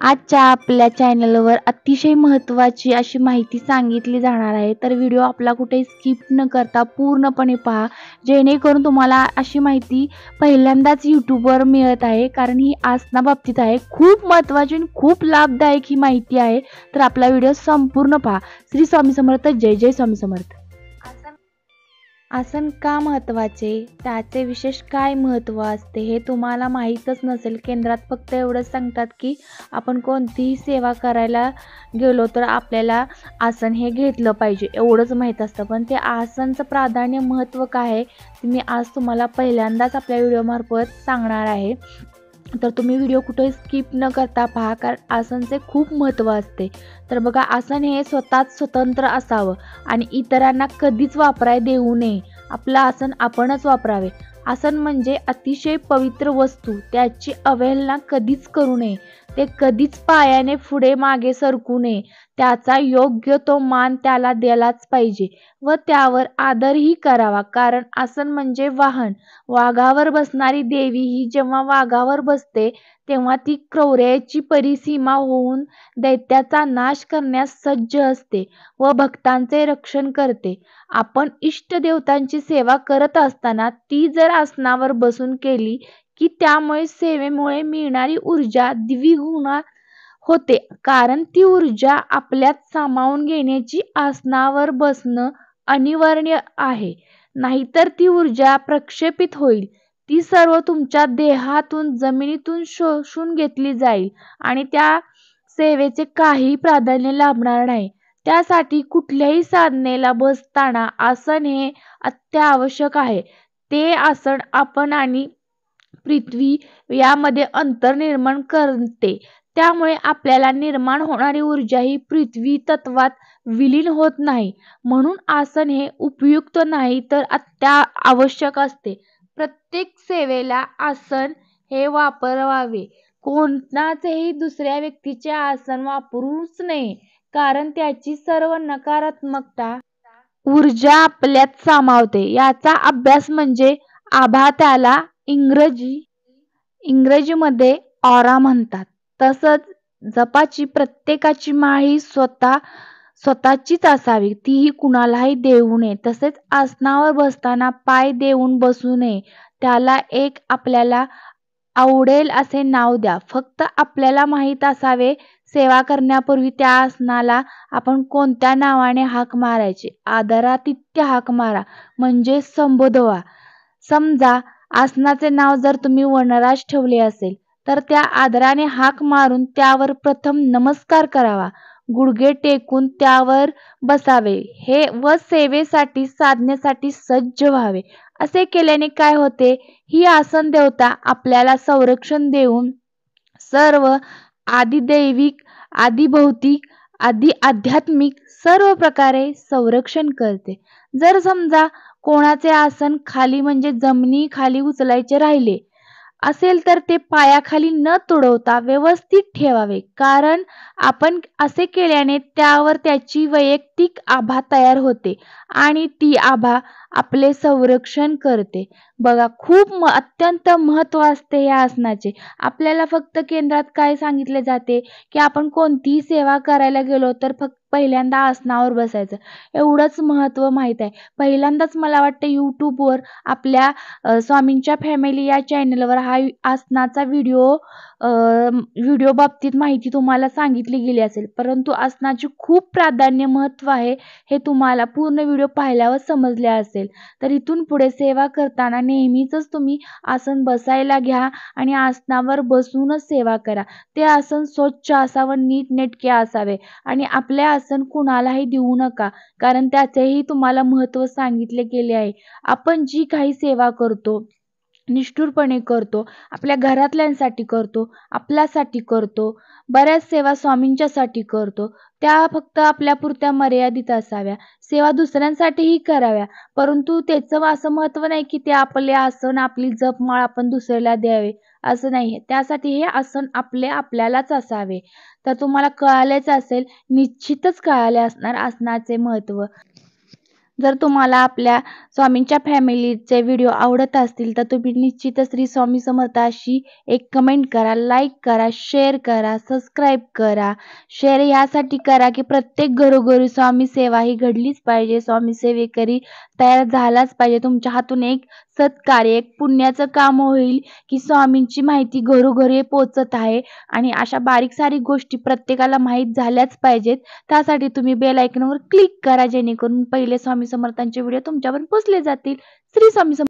आजच्या आपल्या चॅनलवर अतिशय महत्त्वाची अशी माहिती सांगितली जाणार आहे, तर व्हिडिओ आपला कुठे स्किप न करता पूर्णपणे पहा, जेणेकरून तुम्हाला अशी माहिती पहिल्यांदाच यूट्यूबवर मिळत आहे. कारण ही आसनाबाबतीत आहे. खूप महत्त्वाची आणि खूप लाभदायक ही माहिती आहे, तर आपला व्हिडिओ संपूर्ण पहा. श्री स्वामी समर्थ. जय जय स्वामी समर्थ. आसन का महत्त्वाचे, त्याचे विशेष काय महत्त्व असते हे तुम्हाला माहीतच नसेल. केंद्रात फक्त एवढंच सांगतात की आपण कोणतीही सेवा करायला गेलो तर आपल्याला आसन हे घेतलं पाहिजे, एवढंच माहीत असतं. पण ते आसनचं प्राधान्य महत्त्व काय आहे ते मी आज तुम्हाला पहिल्यांदाच आपल्या व्हिडिओमार्फत सांगणार आहे. तर तुम्ही व्हिडिओ कुठे स्किप न करता पहा, कारण आसनचे खूप महत्त्व असते. तर बघा, आसन हे स्वतःच स्वतंत्र असावं आणि इतरांना कधीच वापरायला देऊ नये. आपलं आसन आपणच वापरावे. आसन म्हणजे अतिशय पवित्र वस्तू, त्याची अवहेलना कधीच करू नये. ते कधीच पायाने पुढे मागे सरकू नये. त्याचा योग्य तो मान त्याला द्यायलाच पाहिजे व त्यावर आदरही करावा. कारण आसन म्हणजे वाहन. वाघावर बसणारी देवी ही जेव्हा वाघावर बसते तेव्हा ती क्रौर्याची परिसीमा होऊन दैत्याचा नाश करण्यास सज्ज असते व भक्तांचे रक्षण करते. आपण इष्टदेवतांची सेवा करत असताना ती जर आसनावर बसून केली की त्यामुळे सेवेमुळे मिळणारी ऊर्जा द्विगुणित होते. कारण ती ऊर्जा आपल्यात सामावून घेण्याची आसनावर बसणं अनिवार्य आहे. नाहीतर ती ऊर्जा प्रक्षेपित होईल. ती सर्व तुमच्या देहातून जमिनीतून शोषून घेतली जाईल आणि त्या सेवेचे काही प्राधान्य लाभणार नाही. त्यासाठी कुठल्याही साधनेला बसताना आसन हे अत्यावश्यक आहे. ते आसन आपण आणि पृथ्वी यामध्ये अंतर निर्माण करते. त्यामुळे आपल्याला निर्माण होणारी ऊर्जा ही पृथ्वी तत्वात विलीन होत नाही. म्हणून आसन हे उपयुक्त नाही तर अत्यावश्यक असते. प्रत्येक सेवेला आसन हे वापरावे. कोणाचेही दुसऱ्या व्यक्तीचे आसन वापरूच नये, कारण त्याची सर्व नकारात्मकता ऊर्जा आपल्यात सामावते. याचा अभ्यास म्हणजे आभा, त्याला इंग्रजीमध्ये ऑरा म्हणतात. तसंच जपाची प्रत्येकाची माळ ही स्वतःचीच असावी, तीही कुणालाही देऊ नये. तसेच आसनावर बसताना पाय देऊन बसू नये. त्याला एक आपल्याला आवडेल असे नाव द्या. फक्त आपल्याला माहीत असावे. सेवा करण्यापूर्वी त्या आसनाला आपण कोणत्या नावाने हाक मारायची, आदरातिथ्य हाक मारा, म्हणजे संबोधवा. समजा आसनाचे नाव जर तुम्ही वनराज ठेवले असेल तर त्या आदराने हाक मारून त्यावर प्रथम नमस्कार करावा. गुडघे टेकून त्यावर बसावे हे व सेवेसाठी साधनेसाठी सज्ज व्हावे. असे केल्याने काय होते, ही आसन देवता आपल्याला संरक्षण देऊन सर्व आदिदैविक, आदिभौतिक, आध्यात्मिक सर्व प्रकारे संरक्षण करते. जर समजा कोणाचे आसन खाली म्हणजे जमिनी खाली उचलायचे राहिले असेल तर ते पायाखाली न तुडवता व्यवस्थित ठेवावे. कारण आपण असे केल्याने त्यावर त्याची वैयक्तिक आभा तयार होते आणि ती आभा आपले संरक्षण करते. बघा, खूप अत्यंत महत्त्व असते या आसनाचे. आपल्याला फक्त केंद्रात काय सांगितले जाते की आपण कोणतीही सेवा करायला गेलो तर फक्त पहिल्यांदा आसनावर बसायचं, एवढंच महत्त्व माहीत आहे. पहिल्यांदाच मला वाटतं यूट्यूबवर आपल्या स्वामींच्या फॅमिली या चॅनलवर हा आसनाचा व्हिडिओ बाबतीत माहिती तुम्हाला सांगितली गेली असेल. परंतु आसनाचे खूप प्राधान्य महत्त्व आहे हे तुम्हाला पूर्ण व्हिडिओ पाहिल्यावर समजले असेल. तर इथून पुढे सेवा करताना नेहमीच तुम्ही आसन बसायला घ्या आणि आसनावर बसूनच सेवा करा. ते आसन स्वच्छ असावं, नीटनेटके असावे आणि आपले आसन कुणालाही देऊ नका, कारण त्याचेही तुम्हाला महत्त्व सांगितले गेले आहे. आपण जी काही सेवा करतो, निष्ठुरपणे करतो, आपल्या घरातल्यांसाठी करतो, आपल्यासाठी करतो, बऱ्याच सेवा स्वामींच्यासाठी करतो, त्या फक्त आपल्यापुरत्या मर्यादित असाव्या. सेवा दुसऱ्यांसाठीही कराव्या, परंतु त्याचं असं महत्त्व नाही की ते आपले आसन, आपली जपमाळ आपण दुसऱ्याला द्यावे, असं नाही. त्यासाठी हे आसन आपल्यालाच असावे. तर तुम्हाला कळालेच असेल, निश्चितच कळाले असणार आसनाचे महत्त्व. जर तुम्हाला आपल्या स्वामींच्या फॅमिलीचे व्हिडिओ आवडत असतील तर तुम्ही निश्चितच श्री स्वामी समर्थ अशी एक कमेंट करा, लाईक करा, शेअर करा, सबस्क्राईब करा. शेअर यासाठी करा की प्रत्येक घरोघरी स्वामी सेवा ही घडलीच पाहिजे. स्वामी सेवेकरी तयार झालाच पाहिजे. तुमच्या हातून एक सत्कार्य, एक पुण्याचं काम होईल की स्वामींची माहिती घरोघरी पोहोचत आहे आणि अशा बारीक सारीक गोष्टी प्रत्येकाला माहीत झाल्याच पाहिजेत. त्यासाठी तुम्ही बेल आयकॉनवर क्लिक करा जेणेकरून पहिले स्वामी समर्थांचे व्हिडिओ तुमच्यापर्यंत पोहोचले जातील. श्री स्वामी समर्थ.